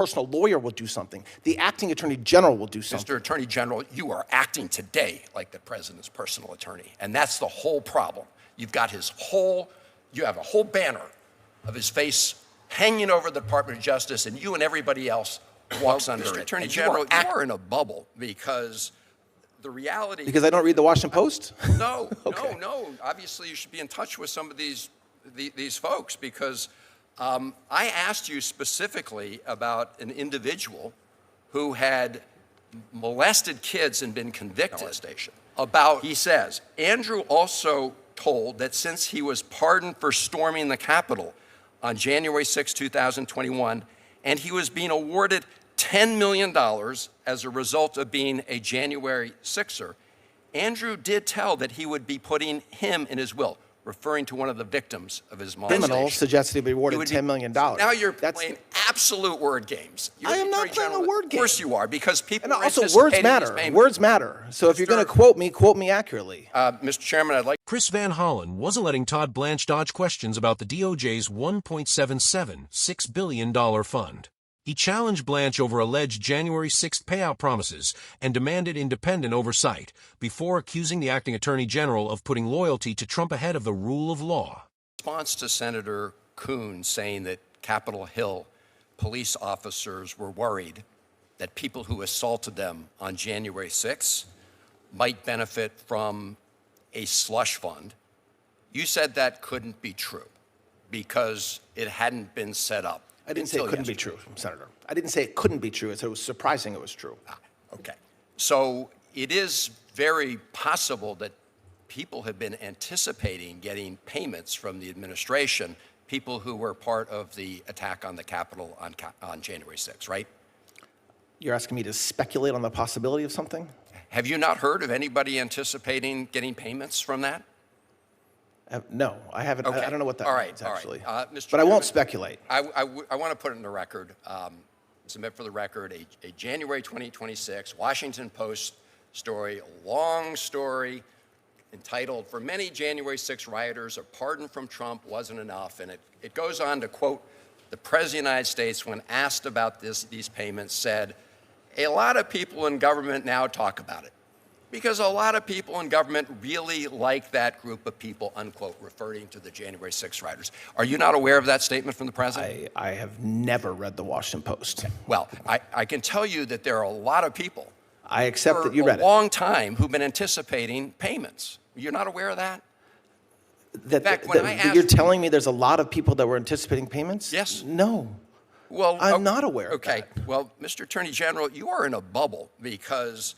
personal lawyer will do something. The acting attorney general will do something. Mr. Attorney General, you are acting today like the president's personal attorney, and that's the whole problem. You've got you have a whole banner of his face hanging over the Department of Justice, and you and everybody else walks under it. Mr. Attorney General, you are in a bubble because the reality... Because I don't read the Washington Post? No, Okay. no. Obviously, you should be in touch with some of these folks because I asked you specifically about an individual who had molested kids and been convicted. He says, Andrew also told that since he was pardoned for storming the Capitol on January 6, 2021, and he was being awarded $10 million as a result of being a January 6er, Andrew did tell that he would be putting him in his will, referring to one of the victims of his molestation. Criminal suggested he be awarded $10 million. Now you're playing absolute word games. I am not playing a word game. Of course you are, because people And also, words matter. Words matter. So if you're going to quote me accurately. Mr. Chairman, I'd like... Chris Van Hollen wasn't letting Todd Blanche dodge questions about the DOJ's $1.776 billion fund. He challenged Blanche over alleged January 6th payout promises and demanded independent oversight before accusing the acting attorney general of putting loyalty to Trump ahead of the rule of law. In response to Senator Coons saying that Capitol Hill police officers were worried that people who assaulted them on January 6th might benefit from a slush fund, you said that couldn't be true because it hadn't been set up. I didn't say it couldn't be true, Senator. I didn't say it couldn't be true. I said it was surprising it was true. Okay. So it is very possible that people have been anticipating getting payments from the administration, people who were part of the attack on the Capitol on January 6th, right? You're asking me to speculate on the possibility of something? Have you not heard of anybody anticipating getting payments from that? No, I haven't. Okay. I don't know what that means, actually. All right. But I won't speculate. I want to put it in the record, submit for the record, a January 2026 Washington Post story, a long story entitled, "For Many January 6 Rioters, a Pardon from Trump Wasn't Enough." And it goes on to quote the President of the United States, when asked about these payments, said, "A lot of people in government now talk about it, because a lot of people in government really like that group of people," unquote, referring to the January 6 rioters. Are you not aware of that statement from the president? I have never read the Washington Post. Well, I can tell you that there are a lot of people I accept that you read it. For a long time who've been anticipating payments. You're not aware of that? In fact, when I asked, you're telling me there's a lot of people that were anticipating payments? Yes. No. Well, I'm not aware of that. Okay. Well, Mr. Attorney General, you are in a bubble because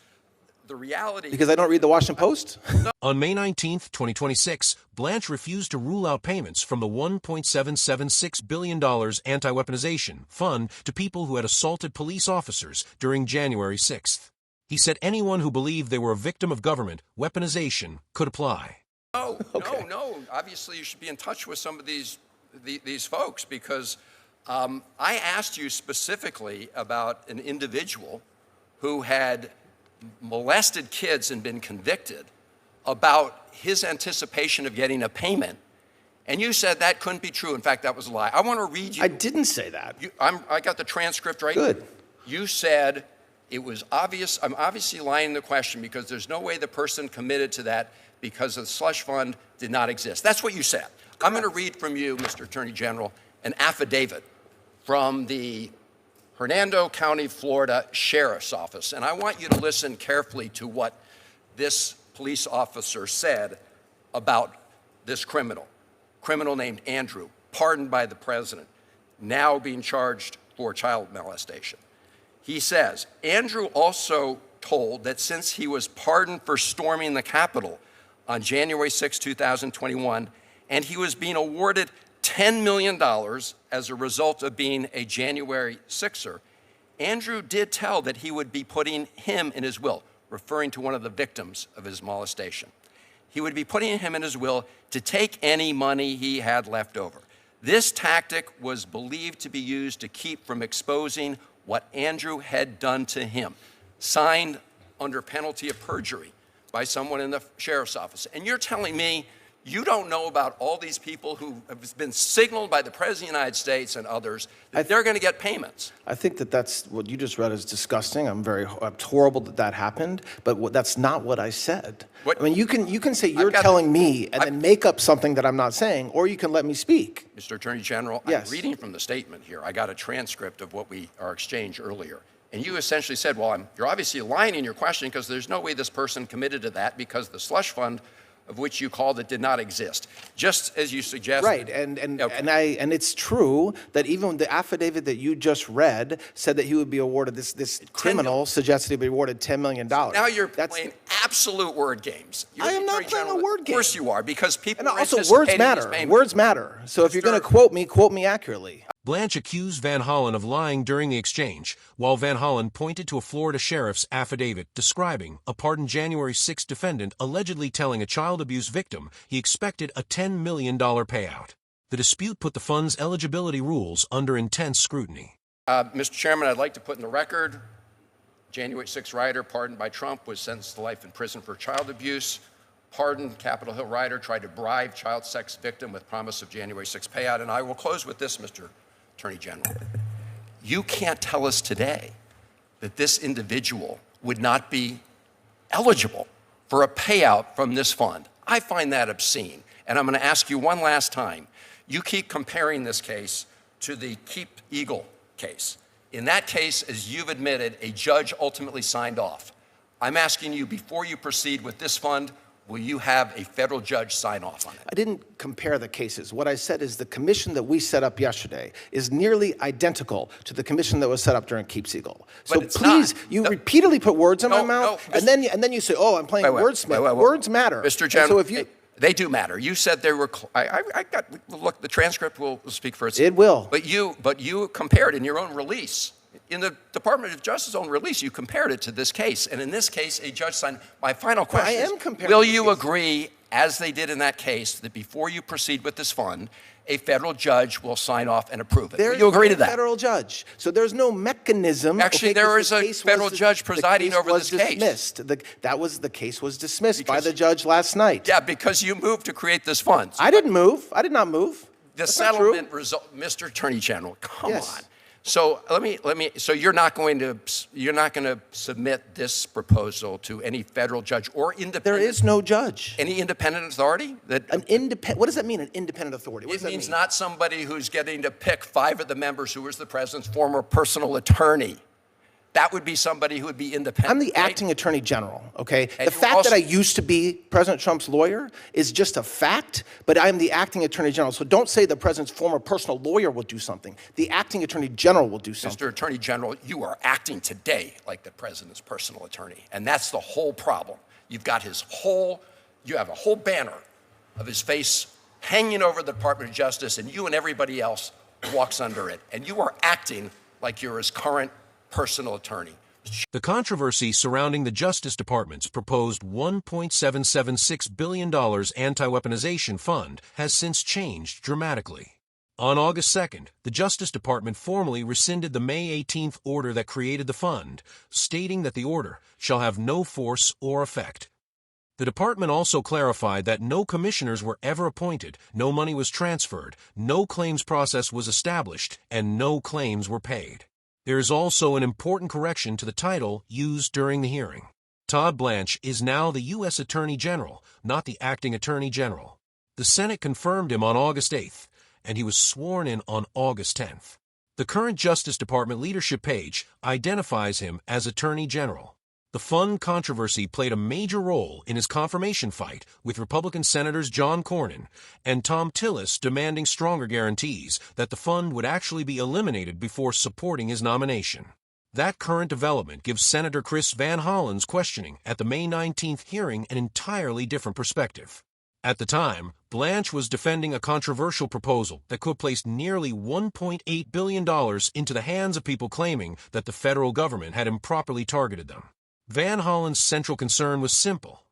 the reality... Because I don't read the Washington Post? On May 19, 2026, Blanche refused to rule out payments from the $1.776 billion anti-weaponization fund to people who had assaulted police officers during January 6th. He said anyone who believed they were a victim of government weaponization could apply. No. Obviously, you should be in touch with some of these folks because I asked you specifically about an individual who had molested kids and been convicted, about his anticipation of getting a payment, and you said that couldn't be true. In fact, that was a lie. I want to read you. I didn't say that. I got the transcript right. Good. You said it was obvious. I'm obviously lying in the question because there's no way the person committed to that because the slush fund did not exist. That's what you said. Correct. I'm going to read from you, Mr. Attorney General, an affidavit from the Hernando County, Florida Sheriff's Office. And I want you to listen carefully to what this police officer said about this criminal named Andrew, pardoned by the president, now being charged for child molestation. He says, Andrew also told that since he was pardoned for storming the Capitol on January 6, 2021, and he was being awarded $10 million as a result of being a January 6er, Andrew did tell that he would be putting him in his will, referring to one of the victims of his molestation. He would be putting him in his will to take any money he had left over. This tactic was believed to be used to keep from exposing what Andrew had done to him, signed under penalty of perjury by someone in the sheriff's office. And you're telling me You don't know about all these people who have been signaled by the President of the United States and others that they're going to get payments. I think that that's what you just read is disgusting. It's horrible that happened, but that's not what I said. I mean, you can say you're telling me and then make up something that I'm not saying, or you can let me speak. Mr. Attorney General, yes. I'm reading from the statement here. I got a transcript of what our exchange earlier. And you essentially said, well, you're obviously lying in your question because there's no way this person committed to that because the slush fund of which you called it did not exist, just as you suggested. Right, and it's true that even the affidavit that you just read said that he would be awarded this criminal suggested he would be awarded $10 million. Now you're playing absolute word games. I am not playing a word game. Of course you are, because people and also words matter. Words matter. So if you're going to quote me accurately. Blanche accused Van Hollen of lying during the exchange, while Van Hollen pointed to a Florida sheriff's affidavit describing a pardoned January 6 defendant allegedly telling a child abuse victim he expected a $10 million payout. The dispute put the fund's eligibility rules under intense scrutiny. Mr. Chairman, I'd like to put in the record, January 6 rider pardoned by Trump was sentenced to life in prison for child abuse. Pardoned Capitol Hill rider tried to bribe child sex victim with promise of January 6 payout. And I will close with this, Mr. Attorney General. You can't tell us today that this individual would not be eligible for a payout from this fund. I find that obscene. And I'm going to ask you one last time. You keep comparing this case to the Keep Eagle case. In that case, as you've admitted, a judge ultimately signed off. I'm asking you, before you proceed with this fund, will you have a federal judge sign off on it? I didn't compare the cases. What I said is the commission that we set up yesterday is nearly identical to the commission that was set up during Keep Eagle. So please, you repeately put words in my mouth, and then you say, "Oh, I'm playing wordsmith." Words matter, Mr. General. So if you, they do matter. You said they were. I got. Look, the transcript will speak for itself. It will. But you compared in your own release. In the Department of Justice's own release, you compared it to this case. And in this case, a judge signed. My final question is, will you agree, as they did in that case, that before you proceed with this fund, a federal judge will sign off and approve it? Will you agree to that? Federal judge. So there's no mechanism. Actually, there is a federal judge presiding over this case. The case was dismissed by the judge last night. Yeah, because you moved to create this fund. I didn't move. I did not move. The settlement result, Mr. Attorney General, come on. So So you're not going to submit this proposal to any federal judge or independent? There is no judge. Any independent authority? What does that mean? An independent authority? It means not somebody who's getting to pick 5 of the members who was the president's former personal attorney. That would be somebody who would be independent. I'm the acting attorney general, okay? The fact that I used to be President Trump's lawyer is just a fact, but I'm the acting attorney general. So don't say the president's former personal lawyer will do something. The acting attorney general will do something. Mr. Attorney General, you are acting today like the president's personal attorney, and that's the whole problem. You've got you have a whole banner of his face hanging over the Department of Justice, and you and everybody else walks under it. And you are acting like you're his current personal attorney. The controversy surrounding the Justice Department's proposed $1.776 billion anti-weaponization fund has since changed dramatically. On August 2nd, the Justice Department formally rescinded the May 18th order that created the fund, stating that the order shall have no force or effect. The department also clarified that no commissioners were ever appointed, no money was transferred, no claims process was established, and no claims were paid. There is also an important correction to the title used during the hearing. Todd Blanche is now the U.S. Attorney General, not the Acting Attorney General. The Senate confirmed him on August 8th, and he was sworn in on August 10th. The current Justice Department leadership page identifies him as Attorney General. The fund controversy played a major role in his confirmation fight with Republican Senators John Cornyn and Tom Tillis demanding stronger guarantees that the fund would actually be eliminated before supporting his nomination. That current development gives Senator Chris Van Hollen's questioning at the May 19th hearing an entirely different perspective. At the time, Blanche was defending a controversial proposal that could place nearly $1.8 billion into the hands of people claiming that the federal government had improperly targeted them. Van Hollen's central concern was simple.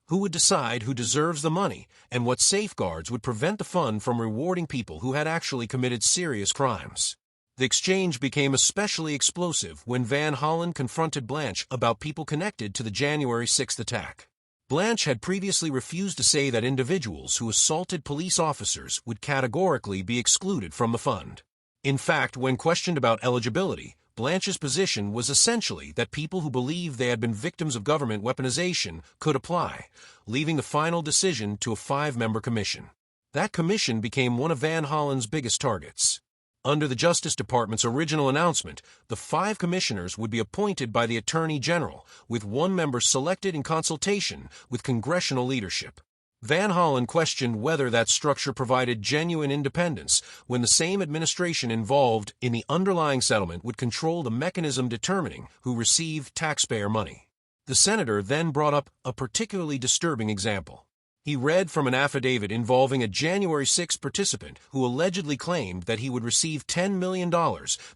Who would decide who deserves the money, and what safeguards would prevent the fund from rewarding people who had actually committed serious crimes? The exchange became especially explosive when Van Hollen confronted Blanche about people connected to the January 6th attack. Blanche had previously refused to say that individuals who assaulted police officers would categorically be excluded from the fund. In fact, when questioned about eligibility, Blanche's position was essentially that people who believed they had been victims of government weaponization could apply, leaving the final decision to a 5-member commission. That commission became one of Van Hollen's biggest targets. Under the Justice Department's original announcement, the 5 commissioners would be appointed by the Attorney General, with 1 member selected in consultation with congressional leadership. Van Hollen questioned whether that structure provided genuine independence when the same administration involved in the underlying settlement would control the mechanism determining who received taxpayer money. The senator then brought up a particularly disturbing example. He read from an affidavit involving a January 6 participant who allegedly claimed that he would receive $10 million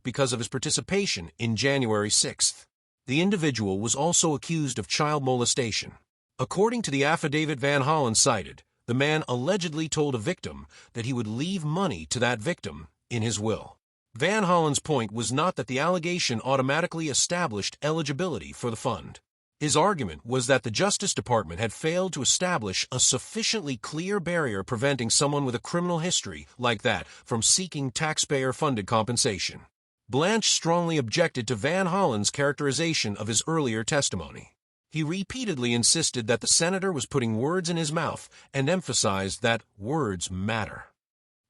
because of his participation in January 6. The individual was also accused of child molestation. According to the affidavit Van Hollen cited, the man allegedly told a victim that he would leave money to that victim in his will. Van Hollen's point was not that the allegation automatically established eligibility for the fund. His argument was that the Justice Department had failed to establish a sufficiently clear barrier preventing someone with a criminal history like that from seeking taxpayer-funded compensation. Blanche strongly objected to Van Hollen's characterization of his earlier testimony. He repeatedly insisted that the senator was putting words in his mouth and emphasized that words matter.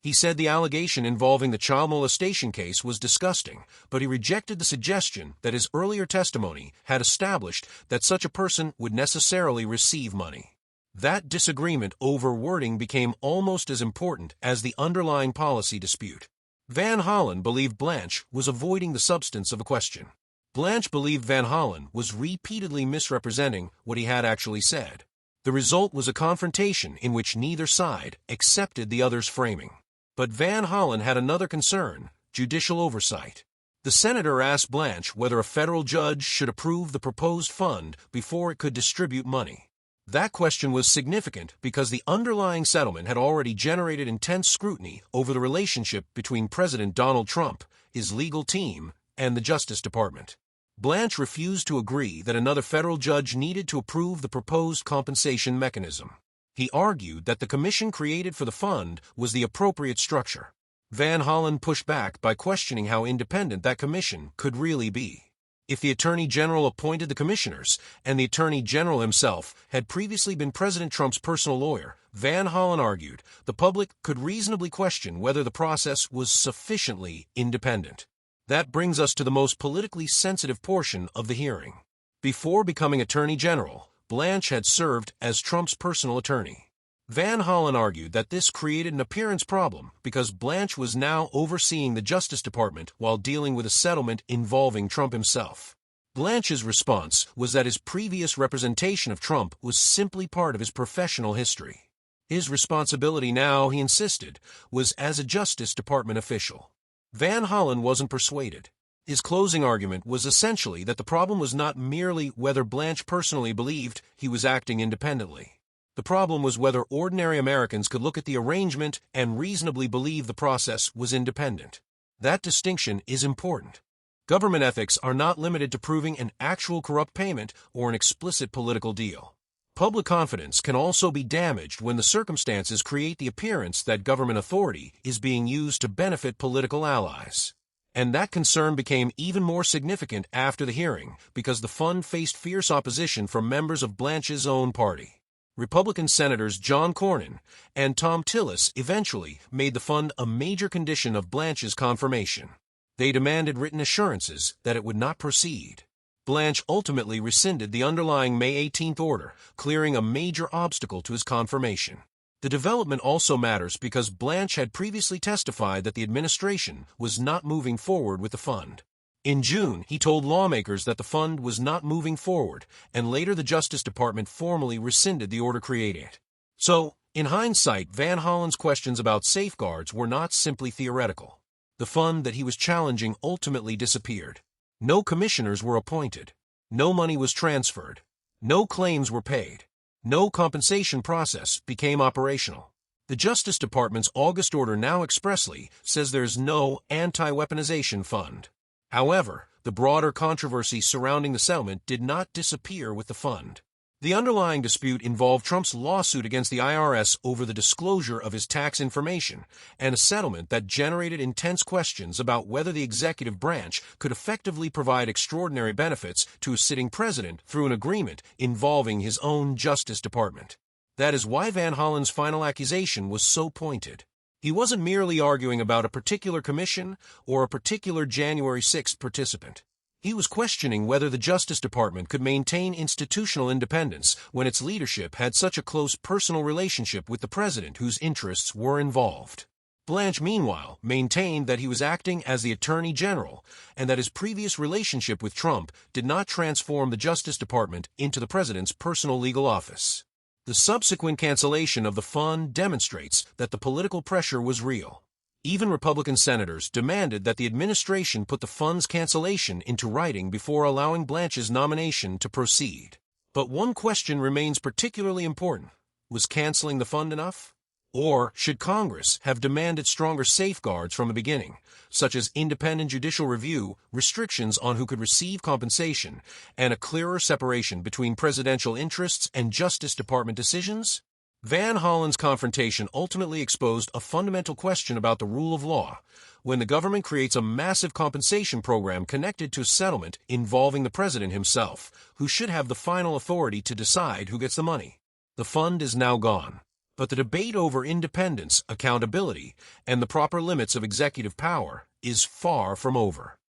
He said the allegation involving the child molestation case was disgusting, but he rejected the suggestion that his earlier testimony had established that such a person would necessarily receive money. That disagreement over wording became almost as important as the underlying policy dispute. Van Hollen believed Blanche was avoiding the substance of a question. Blanche believed Van Hollen was repeatedly misrepresenting what he had actually said. The result was a confrontation in which neither side accepted the other's framing. But Van Hollen had another concern: judicial oversight. The senator asked Blanche whether a federal judge should approve the proposed fund before it could distribute money. That question was significant because the underlying settlement had already generated intense scrutiny over the relationship between President Donald Trump, his legal team, and the Justice Department. Blanche refused to agree that another federal judge needed to approve the proposed compensation mechanism. He argued that the commission created for the fund was the appropriate structure. Van Hollen pushed back by questioning how independent that commission could really be. If the Attorney General appointed the commissioners, and the Attorney General himself had previously been President Trump's personal lawyer, Van Hollen argued the public could reasonably question whether the process was sufficiently independent. That brings us to the most politically sensitive portion of the hearing. Before becoming Attorney General, Blanche had served as Trump's personal attorney. Van Hollen argued that this created an appearance problem because Blanche was now overseeing the Justice Department while dealing with a settlement involving Trump himself. Blanche's response was that his previous representation of Trump was simply part of his professional history. His responsibility now, he insisted, was as a Justice Department official. Van Hollen wasn't persuaded. His closing argument was essentially that the problem was not merely whether Blanche personally believed he was acting independently. The problem was whether ordinary Americans could look at the arrangement and reasonably believe the process was independent. That distinction is important. Government ethics are not limited to proving an actual corrupt payment or an explicit political deal. Public confidence can also be damaged when the circumstances create the appearance that government authority is being used to benefit political allies. And that concern became even more significant after the hearing because the fund faced fierce opposition from members of Blanche's own party. Republican Senators John Cornyn and Tom Tillis eventually made the fund a major condition of Blanche's confirmation. They demanded written assurances that it would not proceed. Blanche ultimately rescinded the underlying May 18th order, clearing a major obstacle to his confirmation. The development also matters because Blanche had previously testified that the administration was not moving forward with the fund. In June, he told lawmakers that the fund was not moving forward, and later the Justice Department formally rescinded the order creating it. So, in hindsight, Van Hollen's questions about safeguards were not simply theoretical. The fund that he was challenging ultimately disappeared. No commissioners were appointed. No money was transferred. No claims were paid. No compensation process became operational. The Justice Department's August order now expressly says there's no anti-weaponization fund. However, the broader controversy surrounding the settlement did not disappear with the fund. The underlying dispute involved Trump's lawsuit against the IRS over the disclosure of his tax information and a settlement that generated intense questions about whether the executive branch could effectively provide extraordinary benefits to a sitting president through an agreement involving his own Justice Department. That is why Van Hollen's final accusation was so pointed. He wasn't merely arguing about a particular commission or a particular January 6th participant. He was questioning whether the Justice Department could maintain institutional independence when its leadership had such a close personal relationship with the president whose interests were involved. Blanche, meanwhile, maintained that he was acting as the Attorney General and that his previous relationship with Trump did not transform the Justice Department into the president's personal legal office. The subsequent cancellation of the fund demonstrates that the political pressure was real. Even Republican senators demanded that the administration put the fund's cancellation into writing before allowing Blanche's nomination to proceed. But one question remains particularly important. Was canceling the fund enough? Or should Congress have demanded stronger safeguards from the beginning, such as independent judicial review, restrictions on who could receive compensation, and a clearer separation between presidential interests and Justice Department decisions? Van Hollen's confrontation ultimately exposed a fundamental question about the rule of law when the government creates a massive compensation program connected to a settlement involving the president himself, who should have the final authority to decide who gets the money. The fund is now gone, but the debate over independence, accountability, and the proper limits of executive power is far from over.